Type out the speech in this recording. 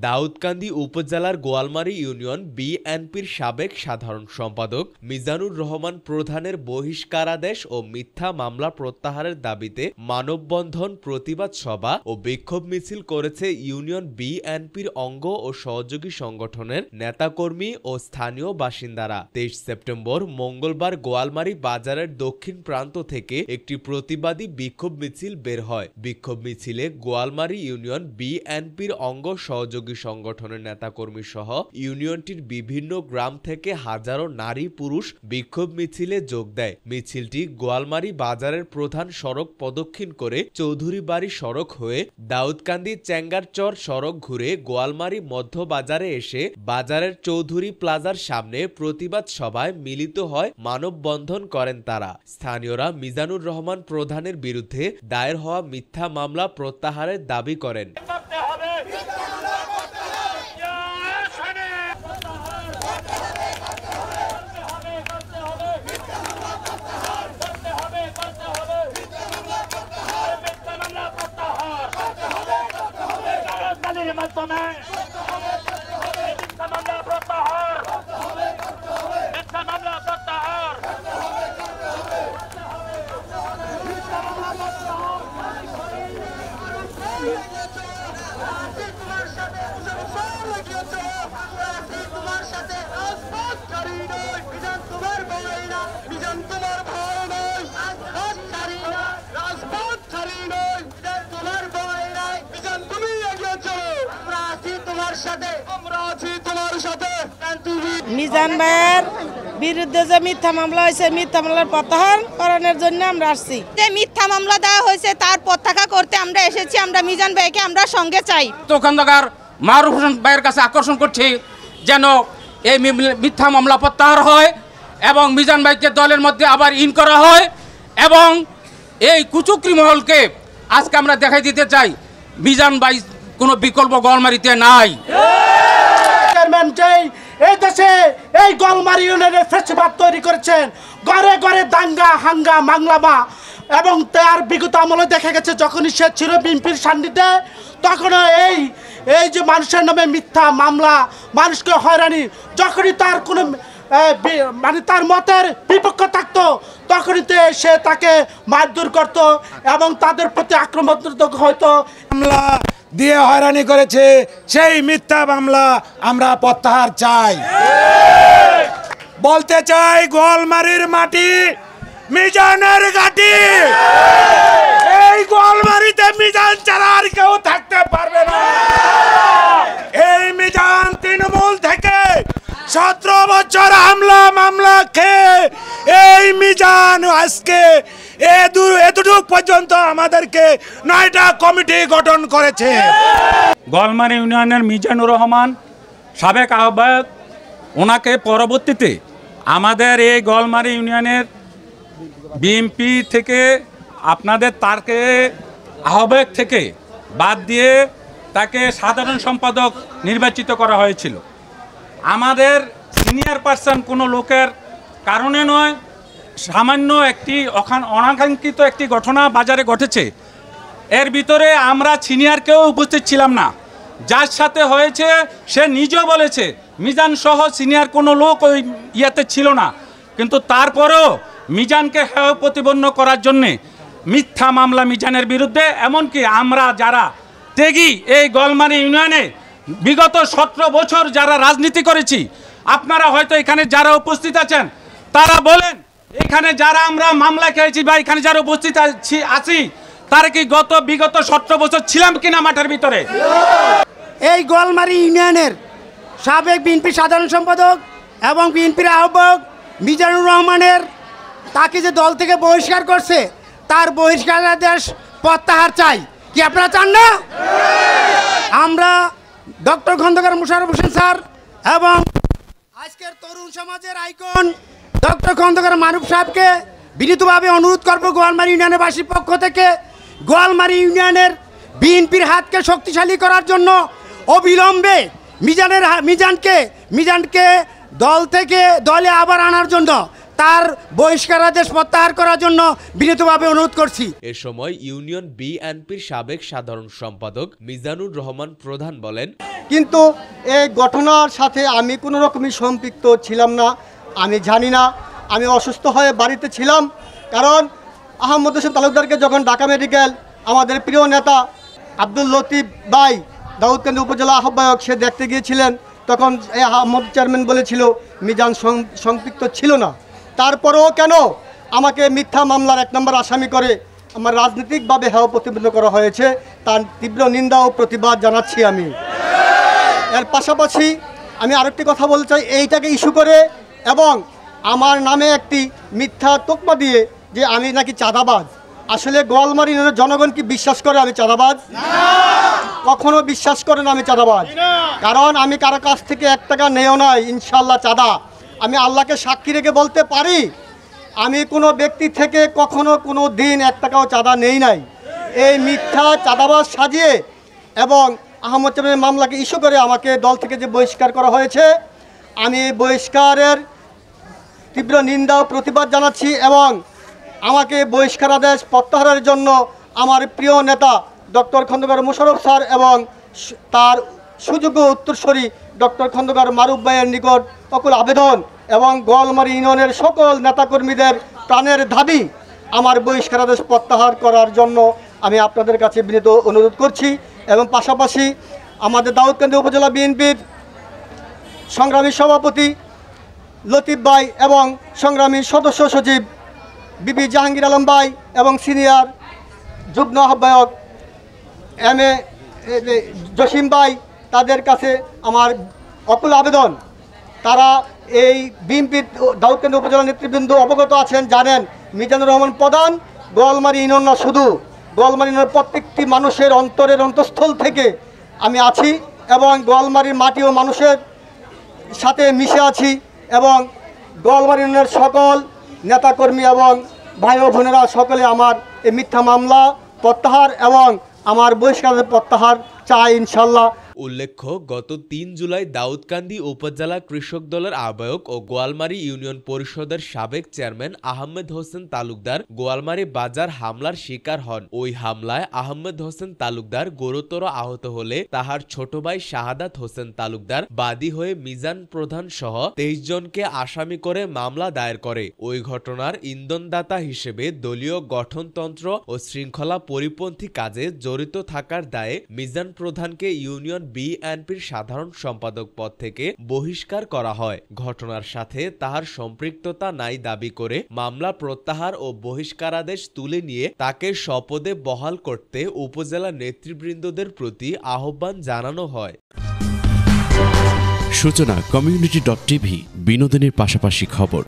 দাউদকান্দি উপজেলার গোয়ালমারী ইউনিয়ন বিএনপির সাবেক সাধারণ সম্পাদক মিজানুর রহমান প্রধানের বহিষ্কারাদেশ ও মিথ্যা মামলা প্রত্যাহারের দাবিতে মানববন্ধন, প্রতিবাদ সভা ও বিক্ষোভ মিছিল করেছে ইউনিয়ন বিএনপির অঙ্গ ও সহযোগী সংগঠনের নেতাকর্মী ও স্থানীয় বাসিন্দারা। 23 সেপ্টেম্বর মঙ্গলবার গোয়ালমারী বাজারের দক্ষিণ প্রান্ত থেকে একটি প্রতিবাদী বিক্ষোভ মিছিল বের হয়। বিক্ষোভ মিছিলে গোয়ালমারী ইউনিয়ন বিএনপির অঙ্গ সহযোগী সংগঠনের নেতাকর্মী সহ ইউনিয়নটির বিভিন্ন গ্রাম থেকে হাজারো নারী পুরুষ বিক্ষোভ মিছিলে যোগ দেয়। মিছিলটি গোয়ালমারী বাজারের প্রধান সড়ক প্রদক্ষিণ করে চৌধুরী বাড়ি সড়ক হয়ে দাউদকান্দি চেঙ্গারচর সড়ক ঘুরে গোয়ালমারী মধ্য বাজারে এসে বাজারের চৌধুরী প্লাজার সামনে প্রতিবাদ সভায় মিলিত হয়। মানববন্ধন করেন তারা। স্থানীয়রা মিজানুর রহমান প্রধানের বিরুদ্ধে দায়ের হওয়া মিথ্যা মামলা প্রত্যাহারের দাবি করেন। মিজান ভাইয়ের বিরুদ্ধে যে মিথ্যা মামলা হয়েছে, মিথ্যা মামলার প্রত্যাহার করানোর জন্য আমরা আসছি। যে মিথ্যা মামলা দেওয়া হয়েছে তার প্রত্যাহার করতে আমরা এসেছি। আমরা মিজান ভাইকে আমরা সঙ্গে চাই। দোকানদার মারুফ হোসেন ভাইয়ের কাছে আকর্ষণ করছি যেন এই মিথ্যা মামলা প্রত্যাহার হয় এবং মিজান ভাইকে দলের মধ্যে আবার ইন করা হয় এবং এই কুচক্রি মহলকে আজকে আমরা দেখাই দিতে চাই মিজান ভাই কোনো বিকল্প গোয়ালমারীতে নাই। এই দেশে এই গোয়ালমারী ইউনিয়নের ফেসিবাদ তৈরি করেছেন, ঘরে ঘরে দাঙ্গা হাঙ্গা মাংলামা এবং তার বিগত আমলে দেখা গেছে যখনই সে ছিল বিএনপির সান্নিধ্যে তখনও এই যে মানুষের নামে মিথ্যা মামলা, মানুষকে হয়রানি, যখনই তার কোনো মানে তার মতের বিপক্ষ থাকতো তখনই সে তাকে মারধর করত এবং তাদের প্রতি আক্রমণাত্মক হয়তো মামলা দিয়ে হয়রানি করেছে। সেই মিথ্যা মামলা আমরা প্রত্যাহার চাই। বলতে চাই গোয়ালমারীর মাটি মিজানের ঘাঁটি। এই গোয়ালমারীতে মিজান ছাড়া আর কেউ থাকতে পারবে না। এই মিজান তৃণমূল থেকে 17 বছর হামলা মামলা খেয়ে এই মিজান আজকে এতটুকু পর্যন্ত আমাদেরকে 9টা কমিটি গঠন করেছে। গোয়ালমারী ইউনিয়নের মিজানুর রহমান সাবেক আহ্বায়ক, ওনাকে পরবর্তীতে আমাদের এই গোয়ালমারী ইউনিয়নের বিএনপি থেকে আপনাদের তাকে আহ্বায়ক থেকে বাদ দিয়ে তাকে সাধারণ সম্পাদক নির্বাচিত করা হয়েছিল। আমাদের সিনিয়র পার্সন কোনো লোকের কারণে নয়, সামান্য একটি অনাকাঙ্ক্ষিত একটি ঘটনা বাজারে ঘটেছে। এর ভিতরে আমরা সিনিয়র কেউ উপস্থিত ছিলাম না। যার সাথে হয়েছে সে নিজেও বলেছে মিজান সহ সিনিয়র কোনো লোক ওই ইয়াতে ছিল না, কিন্তু তারপরেও মিজানকে হেয় প্রতিপন্ন করার জন্যে মিথ্যা মামলা মিজানের বিরুদ্ধে, এমনকি আমরা যারা ত্যাগী এই গোয়ালমারী ইউনিয়নে বিগত 17 বছর যারা রাজনীতি করেছি, আপনারা হয়তো এখানে যারা উপস্থিত আছেন তারা বলেন এখানে যারা আমরা মামলা খেয়েছি বা এখানে যারা উপস্থিত আছি তারা কি বিগত 17 বছর ছিলাম কিনা মাঠের ভিতরে। এই গোয়ালমারী ইউনিয়নের সাবেক বিএনপি সাধারণ সম্পাদক এবং বিএনপির আহ্বায়ক মিজানুর রহমানের তাকে যে দল থেকে বহিষ্কার করছে তার বহিষ্কারাদেশ প্রত্যাহার চাই। কি আপনারা চান না? আমরা ডক্টর খন্দকার মোশাররফ হোসেন স্যার এবং আজকের তরুণ সমাজের আইকন ডক্টর খন্দকার মারুফ সাহেবকে বিনীতভাবে অনুরোধ করব গোয়ালমারী ইউনিয়নের বাসীর পক্ষ থেকে গোয়ালমারী ইউনিয়নের বিএনপির হাতকে শক্তিশালী করার জন্য অবিলম্বে মিজানকে দল থেকে দলে আবার আনার জন্য, তার বহিষ্কারাদেশ প্রত্যাহার করার জন্য বিনীতভাবে অনুরোধ করছি। এ সময় ইউনিয়ন বিএনপির সাবেক সাধারণ সম্পাদক মিজানুর রহমান প্রধান বলেন, কিন্তু এই ঘটনার সাথে আমি কোনো রকমই সম্পৃক্ত ছিলাম না, আমি জানি না। আমি অসুস্থ হয়ে বাড়িতে ছিলাম, কারণ আহমদ হোসেন তালুকদারকে যখন ঢাকা মেডিকেল আমাদের প্রিয় নেতা আব্দুল লতিফ ভাই দাউদকান্দি উপজেলা আহ্বায়ক সে দেখতে গিয়েছিলেন, তখন এই আহমদ চেয়ারম্যান বলেছিল মিজান সম্পৃক্ত ছিল না। তারপরেও কেন আমাকে মিথ্যা মামলার 1 নম্বর আসামি করে আমার রাজনৈতিকভাবে হেয় প্রতিপন্ন করা হয়েছে, তার তীব্র নিন্দা ও প্রতিবাদ জানাচ্ছি আমি। এর পাশাপাশি আমি আরেকটি কথা বলতে চাই, এইটাকে ইস্যু করে এবং আমার নামে একটি মিথ্যা তোকমা দিয়ে যে আমি নাকি চাঁদাবাজ। আসলে গোয়ালমারী ইউনিয়নের জনগণ কি বিশ্বাস করে আমি চাঁদাবাজ? কখনো বিশ্বাস করে না আমি চাঁদাবাজ, কারণ আমি কারো কাছ থেকে 1 টাকা নেও নাই ইনশাল্লাহ চাঁদা। আমি আল্লাহকে সাক্ষী রেখে বলতে পারি আমি কোনো ব্যক্তি থেকে কখনো কোনো দিন 1 টাকাও চাঁদা নেই নাই। এই মিথ্যা চাঁদাবাজ সাজিয়ে এবং আহমদ চেয়ারম্যানের মামলাকে ইস্যু করে আমাকে দল থেকে যে বহিষ্কার করা হয়েছে, আমি এই বহিষ্কারের তীব্র নিন্দা ও প্রতিবাদ জানাচ্ছি এবং আমাকে বহিষ্কারাদেশ প্রত্যাহারের জন্য আমার প্রিয় নেতা ডক্টর খন্দকার মোশাররফ স্যার এবং তার সুযোগ্য উত্তরসূরি ডক্টর খন্দকার মারুফ ভাইয়ের নিকট অকুল আবেদন এবং গোয়ালমারী ইউনিয়নের সকল নেতাকর্মীদের প্রাণের দাবি আমার বহিষ্কারাদেশ প্রত্যাহার করার জন্য আমি আপনাদের কাছে বিনীত অনুরোধ করছি। এবং পাশাপাশি আমাদের দাউদকান্দি উপজেলা বিএনপির সংগ্রামী সভাপতি লতিফ ভাই এবং সংগ্রামী সদস্য সচিব বিবি জাহাঙ্গীর আলম ভাই এবং সিনিয়র যুগ্ম আহ্বায়ক এম.এ. জসিম ভাই, তাদের কাছে আমার অকুল আবেদন, তারা এই বিএনপির দাউদকান্দি উপজেলা নেতৃবৃন্দ অবগত আছেন, জানেন মিজানুর রহমান প্রধান গোয়ালমারী ইউনিয়ন না, শুধু গোয়ালমারী ইউনিয়নের প্রত্যেকটি মানুষের অন্তরের অন্তঃস্থল থেকে আমি আছি এবং গোয়ালমারীর মাটি ও মানুষের সাথে মিশে আছি এবং গোয়ালমারী ইউনিয়নের সকল নেতাকর্মী এবং ভাই ও বোনেরা সকলে আমার এই মিথ্যা মামলা প্রত্যাহার এবং আমার বহিষ্কারের প্রত্যাহার চাই ইনশাল্লাহ। উল্লেখ্য, গত 3 জুলাই দাউদকান্দি উপজেলা কৃষক দলের আহ্বায়ক ও গোয়ালমারী ইউনিয়ন পরিষদের সাবেক চেয়ারম্যান আহমেদ হোসেন তালুকদার গোয়ালমারী বাজার হামলার শিকার হন। ওই হামলায় আহমেদ হোসেন তালুকদার গুরুতর আহত হলে তাহার ছোট ভাই শাহাদাত হোসেন তালুকদার বাদী হয়ে মিজান প্রধান সহ 23 জনকে আসামি করে মামলা দায়ের করে। ওই ঘটনার ইন্ধনদাতা হিসেবে দলীয় গঠনতন্ত্র ও শৃঙ্খলা পরিপন্থী কাজে জড়িত থাকার দায়ে মিজান প্রধানকে ইউনিয়ন বিএনপির সাধারণ সম্পাদক পদ থেকে বহিষ্কার করা হয়। ঘটনার সাথে তাহার সম্পৃক্ততা নাই দাবি করে মামলা প্রত্যাহার ও বহিষ্কারাদেশ তুলে নিয়ে তাকে স্বপদে বহাল করতে উপজেলা নেতৃবৃন্দদের প্রতি আহ্বান জানানো হয়। সূচনা community.tv, বিনোদনের পাশাপাশি খবর।